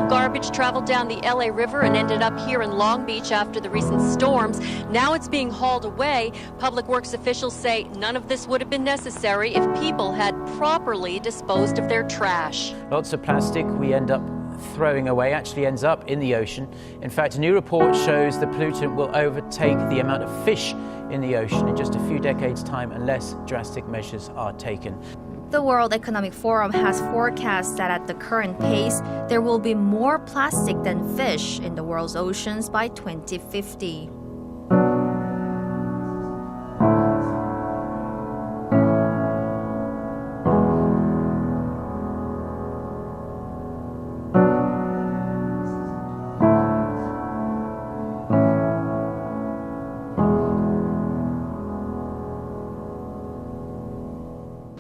garbage traveled down the LA River and ended up here in Long Beach after the recent storms. Now it's being hauled away. Public Works officials say none of this would have been necessary if people had properly disposed of their trash. Lots of plastic we end up throwing away actually ends up in the ocean. In fact, a new report shows the pollutant will overtake the amount of fish in the ocean in just a few decades' time unless drastic measures are taken. The World Economic Forum has forecast that at the current pace, there will be more plastic than fish in the world's oceans by 2050.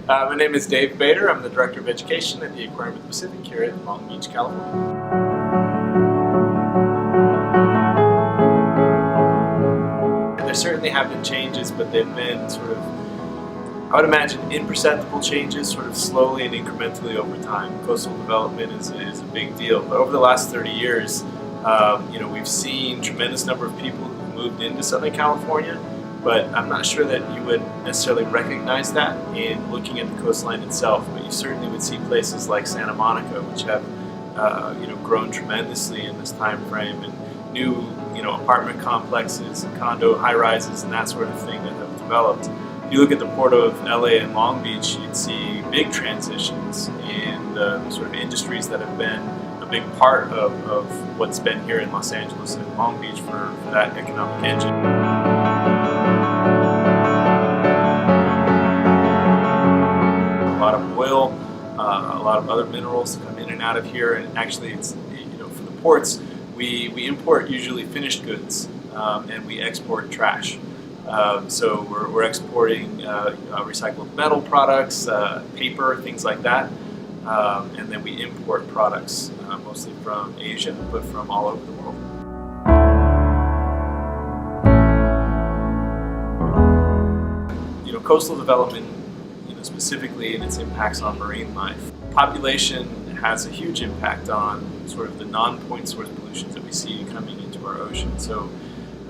My name is Dave Bader. I'm the Director of Education at the Aquarium of the Pacific here in Long Beach, California. There certainly have been changes, but they've been sort of, I would imagine, imperceptible changes, sort of slowly and incrementally over time. Coastal development is a big deal, but over the last 30 years, we've seen a tremendous number of people who moved into Southern California. But I'm not sure that you would necessarily recognize that in looking at the coastline itself. But you certainly would see places like Santa Monica, which have grown tremendously in this time frame, and new apartment complexes and condo high-rises and that sort of thing that have developed. If you look at the Port of LA and Long Beach, you'd see big transitions in the sort of industries that have been a big part of what's been here in Los Angeles and Long Beach for that economic engine. A lot of oil, a lot of other minerals come in and out of here, and actually it's, for the ports, we import usually finished goods and we export trash. So we're exporting recycled metal products, paper, things like that, and then we import products mostly from Asia, but from all over the world. Coastal development, specifically in its impacts on marine life. Population has a huge impact on sort of the non-point source pollutions that we see coming into our ocean. So,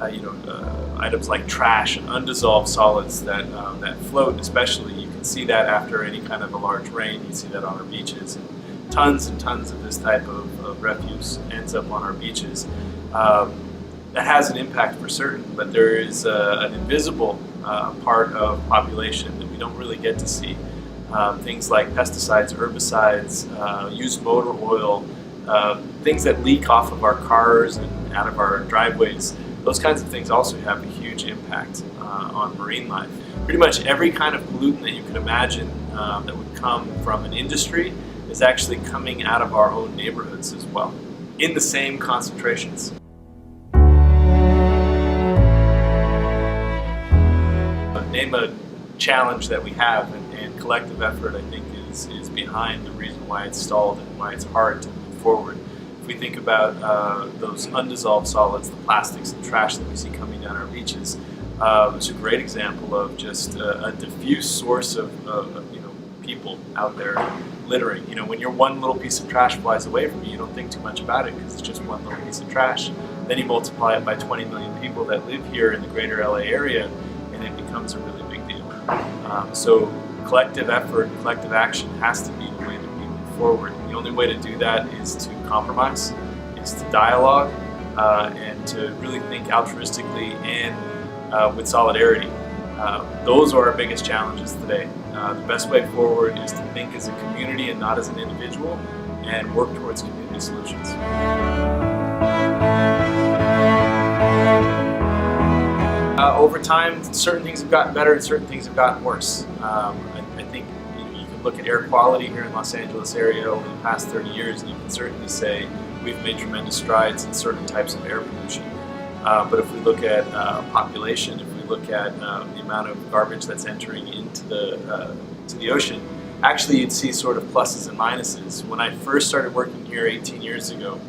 items like trash and undissolved solids that float, especially, you can see that after any kind of a large rain. You see that on our beaches, and tons of this type of refuse ends up on our beaches. That has an impact for certain, but there is an invisible part of population that we don't really get to see. Things like pesticides, herbicides, used motor oil, things that leak off of our cars and out of our driveways. Those kinds of things also have a huge impact on marine life. Pretty much every kind of pollutant that you can imagine that would come from an industry is actually coming out of our own neighborhoods as well, in the same concentrations. Name a challenge that we have, and collective effort, I think, is behind the reason why it's stalled and why it's hard to move forward. If we think about those undissolved solids, the plastics and trash that we see coming down our beaches, it's a great example of just a diffuse source of people out there littering. When your one little piece of trash flies away from you, you don't think too much about it because it's just one little piece of trash. Then you multiply it by 20 million people that live here in the greater LA area, and it becomes a really big deal. So collective effort, collective action has to be the way that we move forward. The only way to do that is to compromise, is to dialogue, and to really think altruistically and with solidarity. Those are our biggest challenges today. The best way forward is to think as a community and not as an individual, and work towards community solutions. Over time, certain things have gotten better and certain things have gotten worse. I think you can look at air quality here in Los Angeles area over the past 30 years, and you can certainly say we've made tremendous strides in certain types of air pollution. But if we look at population, if we look at the amount of garbage that's entering into the ocean, actually you'd see sort of pluses and minuses. When I first started working here 18 years ago,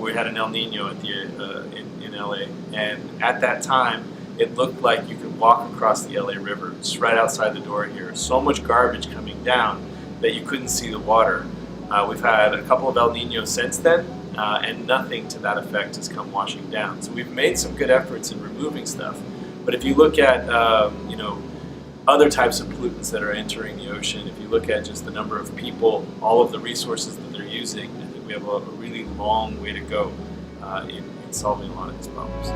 we had an El Nino at in LA, and at that time it looked like you could walk across the LA River. It's right outside the door here. So much garbage coming down that you couldn't see the water. We've had a couple of El Ninos since then, and nothing to that effect has come washing down. So we've made some good efforts in removing stuff, but if you look at other types of pollutants that are entering the ocean, if you look at just the number of people, all of the resources that they're using, I think we have a really long way to go in solving a lot of these problems.